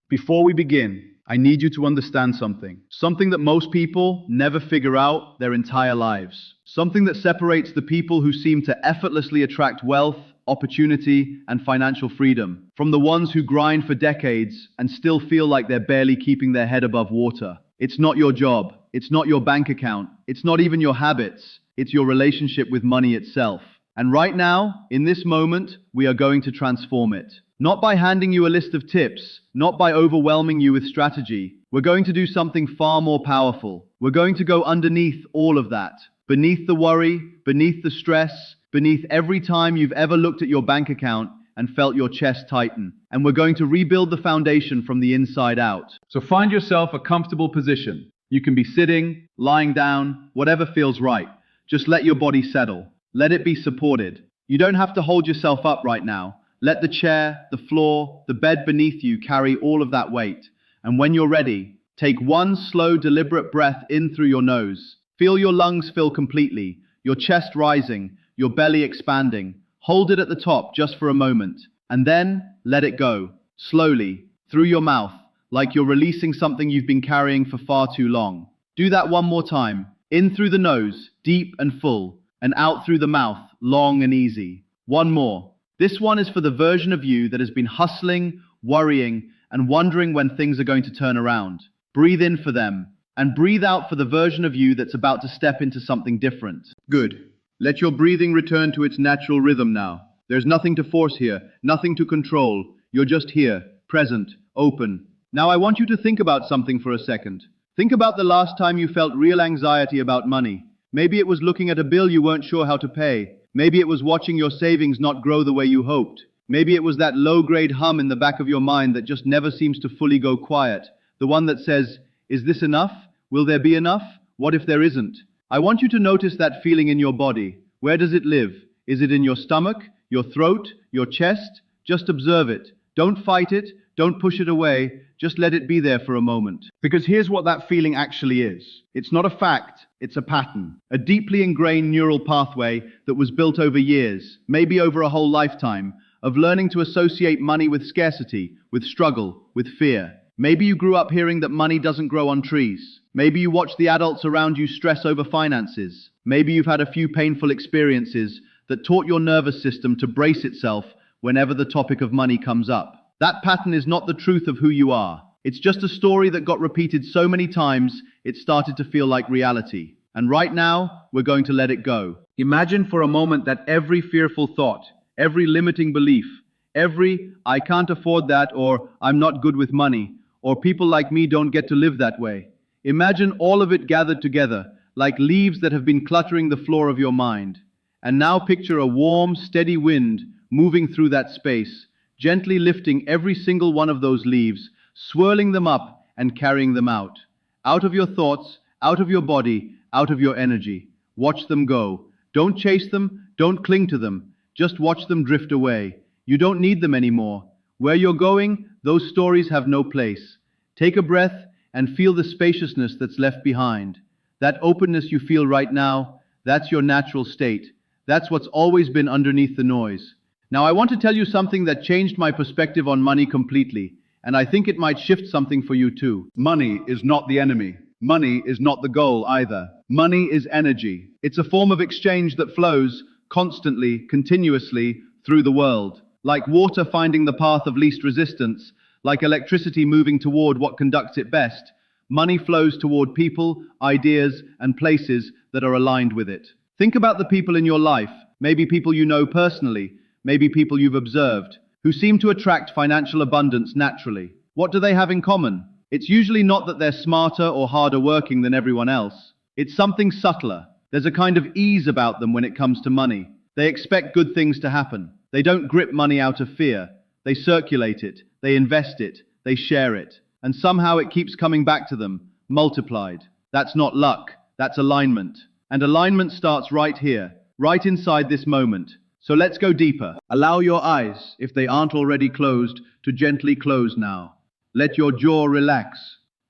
Before we begin, I need you to understand something that most people never figure out their entire lives. Something that separates the people who seem to effortlessly attract wealth, opportunity, and financial freedom from the ones who grind for decades and still feel like they're barely keeping their head above water. It's not your job, it's not your bank account, it's not even your habits, it's your relationship with money itself. And right now, in this moment, we are going to transform it. Not by handing you a list of tips, not by overwhelming you with strategy. We're going to do something far more powerful. We're going to go underneath all of that. Beneath the worry, beneath the stress, beneath every time you've ever looked at your bank account and felt your chest tighten. And we're going to rebuild the foundation from the inside out. So find yourself a comfortable position. You can be sitting, lying down, whatever feels right. Just let your body settle. Let it be supported. You don't have to hold yourself up right now. Let the chair, the floor, the bed beneath you carry all of that weight. And when you're ready, take one slow, deliberate breath in through your nose. Feel your lungs fill completely, your chest rising, your belly expanding. Hold it at the top just for a moment, and then let it go, slowly, through your mouth, like you're releasing something you've been carrying for far too long. Do that one more time. In through the nose, deep and full, and out through the mouth, long and easy. One more. This one is for the version of you that has been hustling, worrying, and wondering when things are going to turn around. Breathe in for them, and breathe out for the version of you that's about to step into something different. Good. Let your breathing return to its natural rhythm now. There's nothing to force here, nothing to control. You're just here, present, open. Now I want you to think about something for a second. Think about the last time you felt real anxiety about money. Maybe it was looking at a bill you weren't sure how to pay. Maybe it was watching your savings not grow the way you hoped. Maybe it was that low-grade hum in the back of your mind that just never seems to fully go quiet. The one that says, is this enough? Will there be enough? What if there isn't? I want you to notice that feeling in your body. Where does it live? Is it in your stomach, your throat, your chest? Just observe it. Don't fight it. Don't push it away. Just let it be there for a moment. Because here's what that feeling actually is. It's not a fact. It's a pattern. A deeply ingrained neural pathway that was built over years, maybe over a whole lifetime, of learning to associate money with scarcity, with struggle, with fear. Maybe you grew up hearing that money doesn't grow on trees. Maybe you watch the adults around you stress over finances. Maybe you've had a few painful experiences that taught your nervous system to brace itself whenever the topic of money comes up. That pattern is not the truth of who you are. It's just a story that got repeated so many times, it started to feel like reality. And right now, we're going to let it go. Imagine for a moment that every fearful thought, every limiting belief, every "I can't afford that" or "I'm not good with money" or "people like me don't get to live that way." Imagine all of it gathered together, like leaves that have been cluttering the floor of your mind. And now picture a warm, steady wind moving through that space, gently lifting every single one of those leaves, swirling them up and carrying them out. Out of your thoughts, out of your body, out of your energy. Watch them go. Don't chase them, don't cling to them. Just watch them drift away. You don't need them anymore. Where you're going, those stories have no place. Take a breath and feel the spaciousness that's left behind. That openness you feel right now, that's your natural state. That's what's always been underneath the noise. Now I want to tell you something that changed my perspective on money completely, and I think it might shift something for you too. Money is not the enemy. Money is not the goal either. Money is energy. It's a form of exchange that flows constantly, continuously through the world. Like water finding the path of least resistance, like electricity moving toward what conducts it best, money flows toward people, ideas, and places that are aligned with it. Think about the people in your life, maybe people you know personally, maybe people you've observed, who seem to attract financial abundance naturally. What do they have in common? It's usually not that they're smarter or harder working than everyone else. It's something subtler. There's a kind of ease about them when it comes to money. They expect good things to happen. They don't grip money out of fear. They circulate it, they invest it, they share it. And somehow it keeps coming back to them, multiplied. That's not luck, that's alignment. And alignment starts right here, right inside this moment. So let's go deeper. Allow your eyes, if they aren't already closed, to gently close now. Let your jaw relax.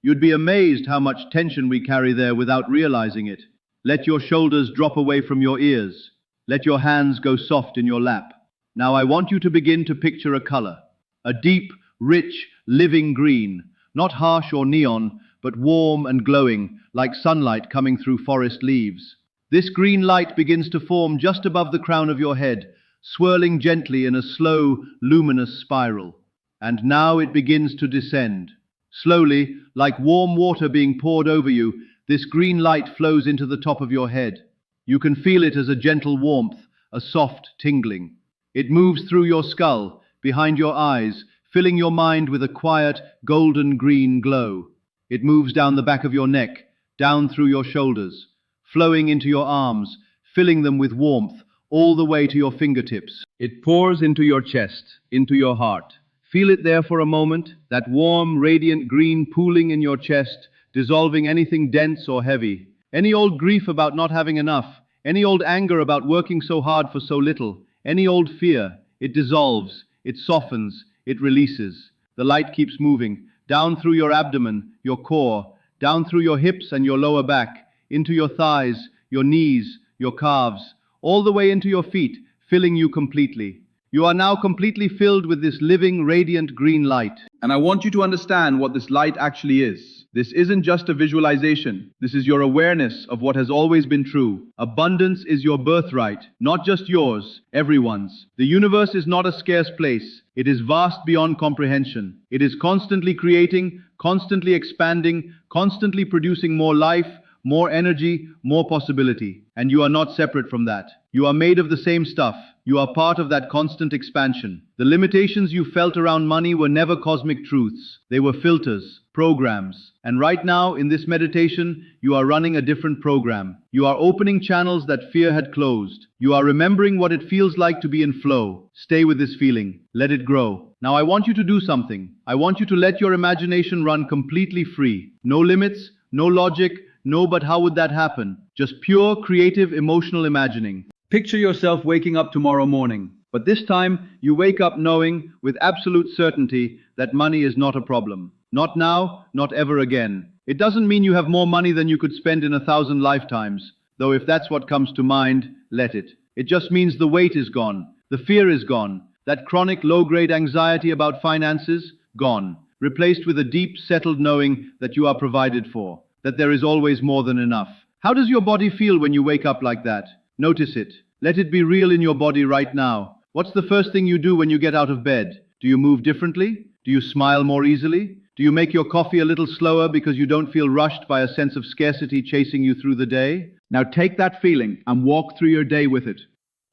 You'd be amazed how much tension we carry there without realizing it. Let your shoulders drop away from your ears. Let your hands go soft in your lap. Now I want you to begin to picture a color. A deep, rich, living green, not harsh or neon, but warm and glowing, like sunlight coming through forest leaves. This green light begins to form just above the crown of your head, swirling gently in a slow, luminous spiral. And now it begins to descend. Slowly, like warm water being poured over you, this green light flows into the top of your head. You can feel it as a gentle warmth, a soft tingling. It moves through your skull, behind your eyes, filling your mind with a quiet, golden green glow. It moves down the back of your neck, down through your shoulders, flowing into your arms, filling them with warmth, all the way to your fingertips. It pours into your chest, into your heart. Feel it there for a moment, that warm, radiant green pooling in your chest, dissolving anything dense or heavy. Any old grief about not having enough, any old anger about working so hard for so little, any old fear, it dissolves, it softens, it releases. The light keeps moving, down through your abdomen, your core, down through your hips and your lower back, into your thighs, your knees, your calves, all the way into your feet, filling you completely. You are now completely filled with this living, radiant green light. And I want you to understand what this light actually is. This isn't just a visualization. This is your awareness of what has always been true. Abundance is your birthright, not just yours, everyone's. The universe is not a scarce place. It is vast beyond comprehension. It is constantly creating, constantly expanding, constantly producing more life, more energy, more possibility. And you are not separate from that. You are made of the same stuff. You are part of that constant expansion. The limitations you felt around money were never cosmic truths. They were filters, programs. And right now, in this meditation, you are running a different program. You are opening channels that fear had closed. You are remembering what it feels like to be in flow. Stay with this feeling. Let it grow. Now I want you to do something. I want you to let your imagination run completely free. No limits, no logic, no but how would that happen? Just pure, creative, emotional imagining. Picture yourself waking up tomorrow morning, but this time you wake up knowing with absolute certainty that money is not a problem. Not now, not ever again. It doesn't mean you have more money than you could spend in 1,000 lifetimes, though if that's what comes to mind, let it. It just means the weight is gone, the fear is gone, that chronic low-grade anxiety about finances, gone, replaced with a deep, settled knowing that you are provided for, that there is always more than enough. How does your body feel when you wake up like that? Notice it. Let it be real in your body right now. What's the first thing you do when you get out of bed? Do you move differently? Do you smile more easily? Do you make your coffee a little slower because you don't feel rushed by a sense of scarcity chasing you through the day? Now take that feeling and walk through your day with it.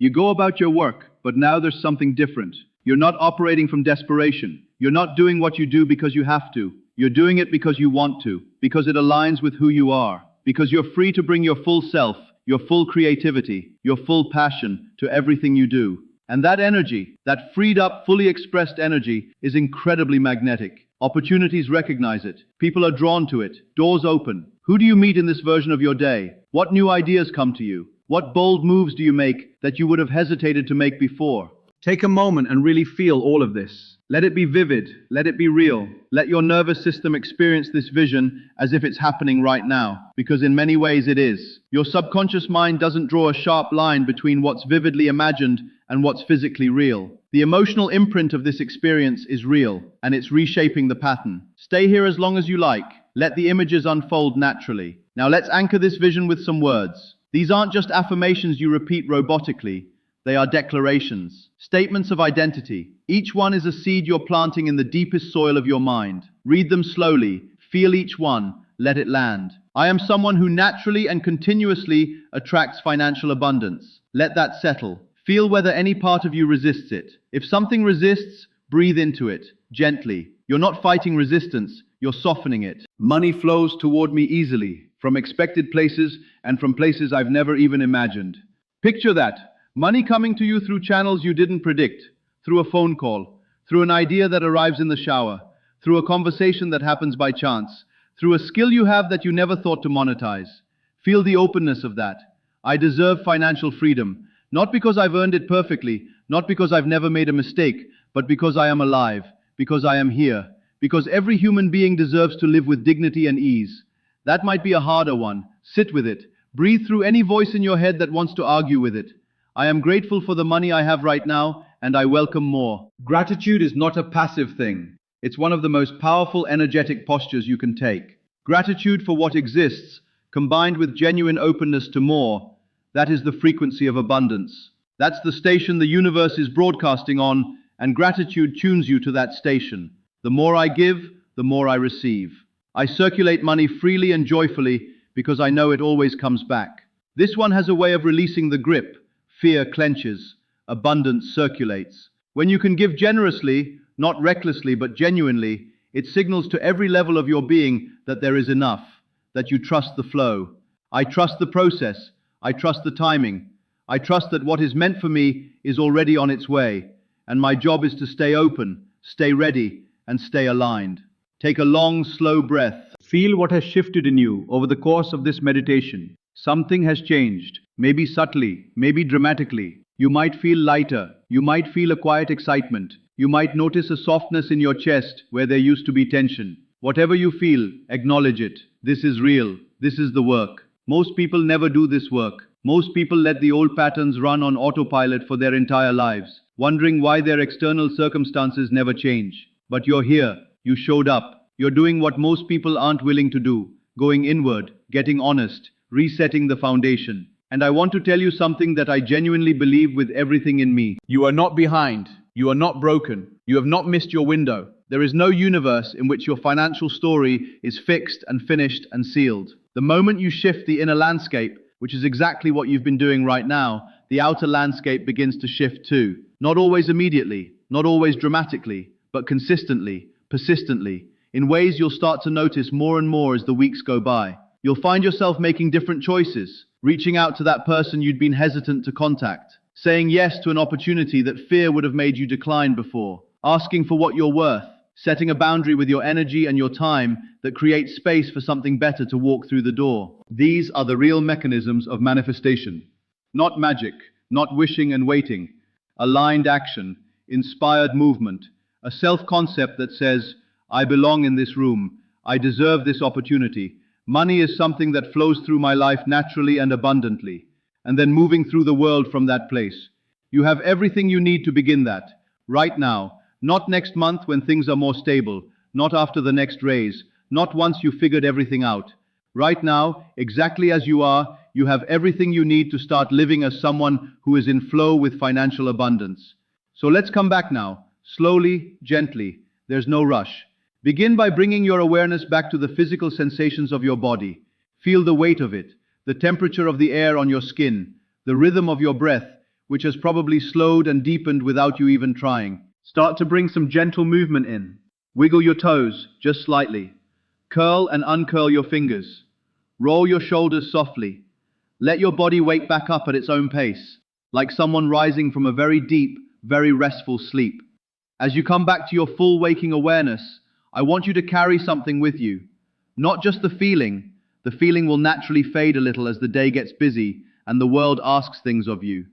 You go about your work, but now there's something different. You're not operating from desperation. You're not doing what you do because you have to. You're doing it because you want to, because it aligns with who you are, because you're free to bring your full self, your full creativity, your full passion to everything you do. And that energy, that freed up, fully expressed energy, is incredibly magnetic. Opportunities recognize it. People are drawn to it. Doors open. Who do you meet in this version of your day? What new ideas come to you? What bold moves do you make that you would have hesitated to make before? Take a moment and really feel all of this. Let it be vivid. Let it be real. Let your nervous system experience this vision as if it's happening right now, because in many ways it is. Your subconscious mind doesn't draw a sharp line between what's vividly imagined and what's physically real. The emotional imprint of this experience is real, and it's reshaping the pattern. Stay here as long as you like. Let the images unfold naturally. Now let's anchor this vision with some words. These aren't just affirmations you repeat robotically. They are declarations, statements of identity. Each one is a seed you're planting in the deepest soil of your mind. Read them slowly, feel each one, let it land. I am someone who naturally and continuously attracts financial abundance. Let that settle. Feel whether any part of you resists it. If something resists, breathe into it, gently. You're not fighting resistance, you're softening it. Money flows toward me easily, from expected places and from places I've never even imagined. Picture that. Money coming to you through channels you didn't predict, through a phone call, through an idea that arrives in the shower, through a conversation that happens by chance, through a skill you have that you never thought to monetize. Feel the openness of that. I deserve financial freedom, not because I've earned it perfectly, not because I've never made a mistake, but because I am alive, because I am here, because every human being deserves to live with dignity and ease. That might be a harder one. Sit with it. Breathe through any voice in your head that wants to argue with it. I am grateful for the money I have right now, and I welcome more. Gratitude is not a passive thing. It's one of the most powerful energetic postures you can take. Gratitude for what exists, combined with genuine openness to more, that is the frequency of abundance. That's the station the universe is broadcasting on, and gratitude tunes you to that station. The more I give, the more I receive. I circulate money freely and joyfully because I know it always comes back. This one has a way of releasing the grip. Fear clenches, abundance circulates. When you can give generously, not recklessly but genuinely, it signals to every level of your being that there is enough, that you trust the flow. I trust the process. I trust the timing. I trust that what is meant for me is already on its way, and my job is to stay open, stay ready, and stay aligned. Take a long, slow breath. Feel what has shifted in you over the course of this meditation. Something has changed, maybe subtly, maybe dramatically. You might feel lighter. You might feel a quiet excitement. You might notice a softness in your chest where there used to be tension. Whatever you feel, acknowledge it. This is real. This is the work. Most people never do this work. Most people let the old patterns run on autopilot for their entire lives, wondering why their external circumstances never change. But you're here. You showed up. You're doing what most people aren't willing to do, going inward, getting honest, resetting the foundation. And I want to tell you something that I genuinely believe with everything in me. You are not behind. You are not broken. You have not missed your window. There is no universe in which your financial story is fixed and finished and sealed. The moment you shift the inner landscape, which is exactly what you've been doing right now, the outer landscape begins to shift too. Not always immediately, not always dramatically, but consistently, persistently, in ways you'll start to notice more and more as the weeks go by. You'll find yourself making different choices, reaching out to that person you'd been hesitant to contact, saying yes to an opportunity that fear would have made you decline before, asking for what you're worth, setting a boundary with your energy and your time that creates space for something better to walk through the door. These are the real mechanisms of manifestation. Not magic, not wishing and waiting. Aligned action, inspired movement, a self-concept that says, I belong in this room, I deserve this opportunity. Money is something that flows through my life naturally and abundantly, and then moving through the world from that place. You have everything you need to begin that, right now, not next month when things are more stable, not after the next raise, not once you've figured everything out. Right now, exactly as you are, you have everything you need to start living as someone who is in flow with financial abundance. So let's come back now, slowly, gently. There's no rush. Begin by bringing your awareness back to the physical sensations of your body. Feel the weight of it, the temperature of the air on your skin, the rhythm of your breath, which has probably slowed and deepened without you even trying. Start to bring some gentle movement in. Wiggle your toes, just slightly. Curl and uncurl your fingers. Roll your shoulders softly. Let your body wake back up at its own pace, like someone rising from a very deep, very restful sleep. As you come back to your full waking awareness, I want you to carry something with you. Not just the feeling. The feeling will naturally fade a little as the day gets busy and the world asks things of you.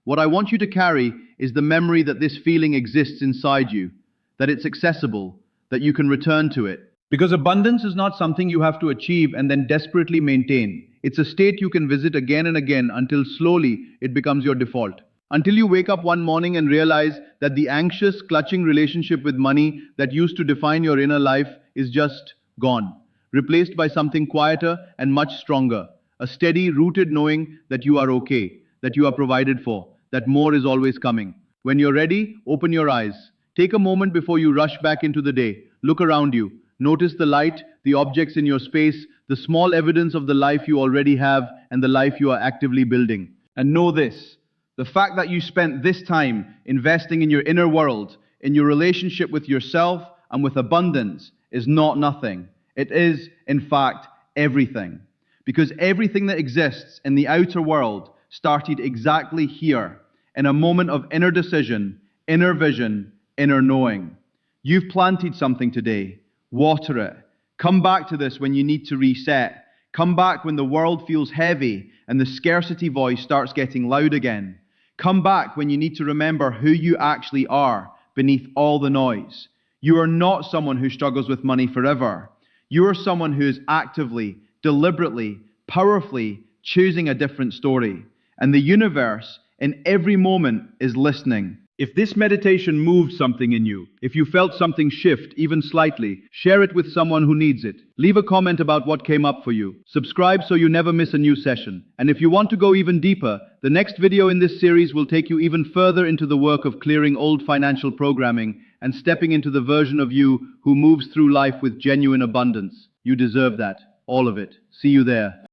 What I want you to carry is the memory that this feeling exists inside you, that it's accessible, that you can return to it. Because abundance is not something you have to achieve and then desperately maintain. It's a state you can visit again and again until slowly it becomes your default. Until you wake up one morning and realize that the anxious, clutching relationship with money that used to define your inner life is just gone, replaced by something quieter and much stronger, a steady, rooted knowing that you are okay, that you are provided for, that more is always coming. When you're ready, open your eyes. Take a moment before you rush back into the day. Look around you. Notice the light, the objects in your space, the small evidence of the life you already have and the life you are actively building. And know this. The fact that you spent this time investing in your inner world, in your relationship with yourself and with abundance is not nothing. It is, in fact, everything. Because everything that exists in the outer world started exactly here, in a moment of inner decision, inner vision, inner knowing. You've planted something today. Water it. Come back to this when you need to reset. Come back when the world feels heavy and the scarcity voice starts getting loud again. Come back when you need to remember who you actually are beneath all the noise. You are not someone who struggles with money forever. You are someone who is actively, deliberately, powerfully choosing a different story. And the universe, in every moment, is listening. If this meditation moved something in you, if you felt something shift, even slightly, share it with someone who needs it. Leave a comment about what came up for you. Subscribe so you never miss a new session. And if you want to go even deeper, the next video in this series will take you even further into the work of clearing old financial programming and stepping into the version of you who moves through life with genuine abundance. You deserve that. All of it. See you there.